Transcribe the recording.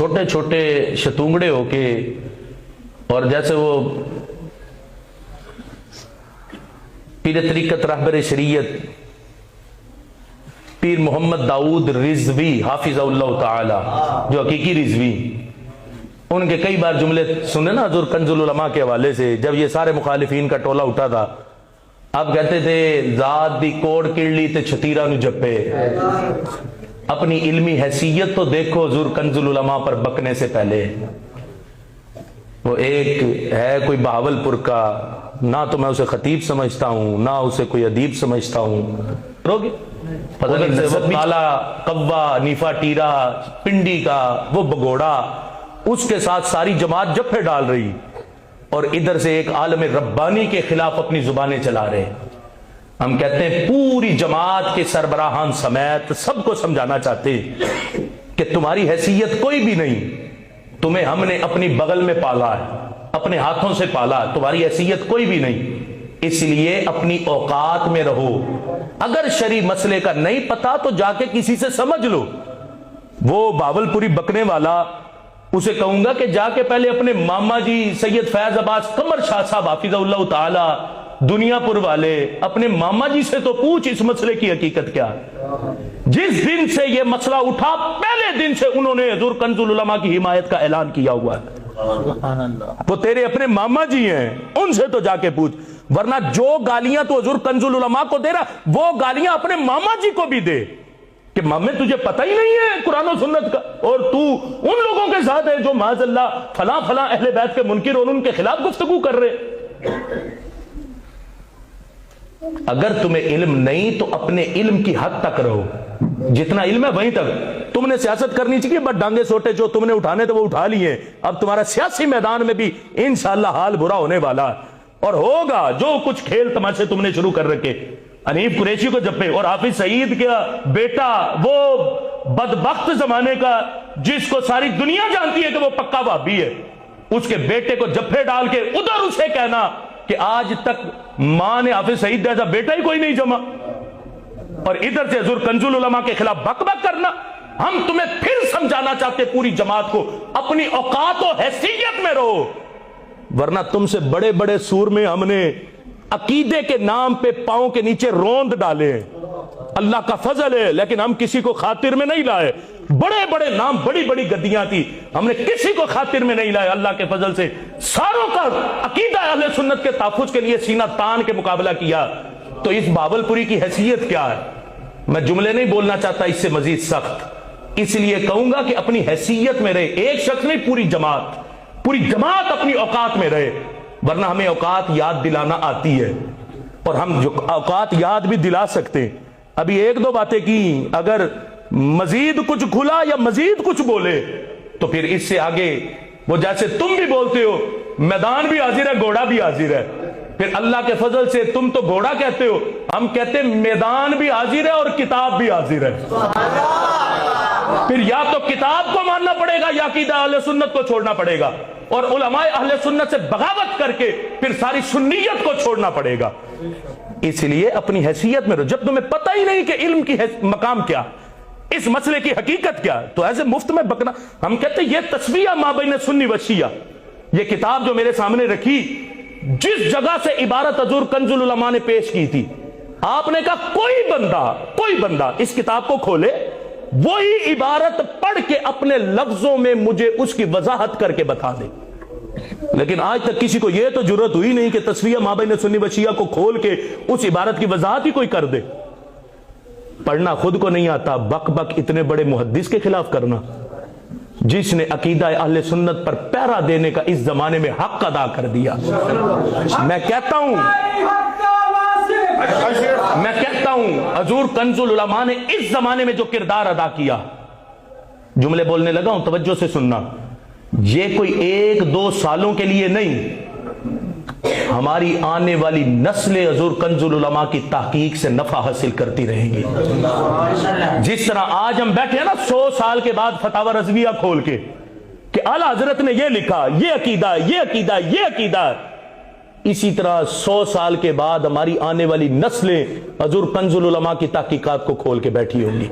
چھوٹے چھوٹے شتونگڑے ہو کے، اور جیسے وہ پیر طریقت رہبر شریعت پیر محمد داؤد رضوی حافظ اللہ تعالی، جو حقیقی رضوی، ان کے کئی بار جملے سنے نا حضور کنز العلماء کے حوالے سے، جب یہ سارے مخالفین کا ٹولہ اٹھا تھا، اب کہتے تھے ذات دی کوڑ کڑلی تے چھتیرا نو جپے، اپنی علمی حیثیت تو دیکھو حضور کنز العلماء پر بکنے سے پہلے۔ وہ ایک ہے کوئی بہاولپور کا، نہ تو میں اسے خطیب سمجھتا ہوں نہ اسے کوئی ادیب سمجھتا ہوں، روگے فضل سے وہ کالا قوا نیفا ٹیرا پنڈی کا وہ بگوڑا، اس کے ساتھ ساری جماعت جپے ڈال رہی، اور ادھر سے ایک عالم ربانی کے خلاف اپنی زبانیں چلا رہے۔ ہم کہتے ہیں پوری جماعت کے سربراہان سمیت سب کو سمجھانا چاہتے ہیں کہ تمہاری حیثیت کوئی بھی نہیں، تمہیں ہم نے اپنی بغل میں پالا ہے، اپنے ہاتھوں سے پالا، تمہاری حیثیت کوئی بھی نہیں، اس لیے اپنی اوقات میں رہو۔ اگر شرعی مسئلے کا نہیں پتا تو جا کے کسی سے سمجھ لو۔ وہ باولپوری بکنے والا، اسے کہوں گا کہ جا کے پہلے اپنے ماما جی سید فیض عباس قمر شاہ صاحب حافظ اللہ تعالی دنیا پور والے، اپنے ماما جی سے تو پوچھ اس مسئلے کی حقیقت کیا ہے۔ جس دن سے یہ مسئلہ اٹھا پہلے دن سے انہوں نے حضور کنز العلماء کی حمایت کا اعلان کیا ہوا ہے۔ وہ تیرے اپنے ماما جی ہیں، ان سے تو جا کے پوچھ، ورنہ جو گالیاں تو حضور کنز العلماء کو دے رہا وہ گالیاں اپنے ماما جی کو بھی دے کہ مامے تجھے پتہ ہی نہیں ہے قرآن و سنت کا، اور تو ان لوگوں کے ساتھ ہے جو معاذ اللہ فلاں فلاں اہل بیت کے منکر اور ان کے خلاف گفتگو کر رہے۔ اگر تمہیں علم نہیں تو اپنے علم کی حد تک رہو، جتنا علم ہے وہیں تک۔ تم نے سیاست کرنی چاہیے، بس ڈانگے سوٹے جو تم نے اٹھانے تھے وہ اٹھا لیے، اب تمہارا سیاسی میدان میں بھی انشاءاللہ حال برا ہونے والا ہے، اور ہوگا جو کچھ کھیل تماشے تم نے شروع کر رکھے۔ حنیف قریشی کو جپے، اور حافظ سعید کا بیٹا وہ بدبخت زمانے کا جس کو ساری دنیا جانتی ہے کہ وہ پکا وہابی ہے، اس کے بیٹے کو جپے ڈال کے ادھر اسے کہنا کہ آج تک ماں نے حافظ سعید جیسا بیٹا ہی کوئی نہیں جمع، اور ادھر سے حضور کنز العلماء کے خلاف بک بک کرنا۔ ہم تمہیں پھر سمجھانا چاہتے پوری جماعت کو اپنی اوقات و حیثیت میں رہو، ورنہ تم سے بڑے بڑے سور میں ہم نے عقیدے کے نام پہ پاؤں کے نیچے روند ڈالے ہیں۔ اللہ کا فضل ہے، لیکن ہم کسی کو خاطر میں نہیں لائے۔ بڑے بڑے نام، بڑی بڑی گدیاں تھی، ہم نے کسی کو خاطر میں نہیں لائے۔ اللہ کے فضل سے ساروں کا عقیدہ اہل سنت کے تحفظ کے لیے سینہ تان کے مقابلہ کیا۔ تو اس باولپوری کی حیثیت کیا ہے؟ میں جملے نہیں بولنا چاہتا اس سے مزید سخت، اس لیے کہوں گا کہ اپنی حیثیت میں رہے، ایک شخص نہیں پوری جماعت اپنی اوقات میں رہے، ورنہ ہمیں اوقات یاد دلانا آتی ہے، اور ہم جو اوقات یاد بھی دلا سکتے ہیں۔ ابھی ایک دو باتیں کی، اگر مزید کچھ کھلا یا مزید کچھ بولے تو پھر اس سے آگے وہ جیسے تم بھی بولتے ہو میدان بھی حاضر ہے گھوڑا بھی حاضر ہے، پھر اللہ کے فضل سے تم تو گھوڑا کہتے ہو، ہم کہتے ہیں میدان بھی حاضر ہے اور کتاب بھی حاضر ہے۔ پھر یا تو کتاب کو ماننا پڑے گا یا عقیدہ اہل سنت کو چھوڑنا پڑے گا، اور علماء اہل سنت سے بغاوت کر کے پھر ساری سنیت کو چھوڑنا پڑے گا۔ اس لیے اپنی حیثیت میں رہو۔ جب تمہیں پتہ ہی نہیں کہ علم کی مقام کیا، اس مسئلے کی حقیقت کیا، تو ایسے مفت میں بکنا۔ ہم کہتے ہیں یہ تسویہ ما بین سنی و شیعہ، یہ کتاب جو میرے سامنے رکھی، جس جگہ سے عبارت حضور کنز العلماء نے پیش کی تھی، آپ نے کہا کوئی بندہ اس کتاب کو کھولے، وہی عبارت پڑھ کے اپنے لفظوں میں مجھے اس کی وضاحت کر کے بتا دے۔ لیکن آج تک کسی کو یہ تو جرت ہوئی نہیں کہ تسویہ ما بین سنی و شیعہ کو کھول کے اس عبارت کی وضاحت ہی کوئی کر دے۔ پڑھنا خود کو نہیں آتا، بک بک اتنے بڑے محدث کے خلاف کرنا، جس نے عقیدہ اہل سنت پر پہرا دینے کا اس زمانے میں حق ادا کر دیا۔ میں کہتا ہوں حضور کنز العلماء نے اس زمانے میں جو کردار ادا کیا، جملے بولنے لگا ہوں توجہ سے سننا، یہ کوئی ایک دو سالوں کے لیے نہیں، ہماری آنے والی نسل حضور کنز العلماء کی تحقیق سے نفع حاصل کرتی رہیں گی۔ جس طرح آج ہم بیٹھے ہیں نا 100 سال کے بعد فتاوی رضویہ کھول کے کہ اعلیٰ حضرت نے یہ لکھا، یہ عقیدہ، یہ عقیدہ، یہ عقیدہ، اسی طرح 100 سال کے بعد ہماری آنے والی نسلیں حضور کنز العلماء کی تحقیقات کو کھول کے بیٹھی ہوں گی۔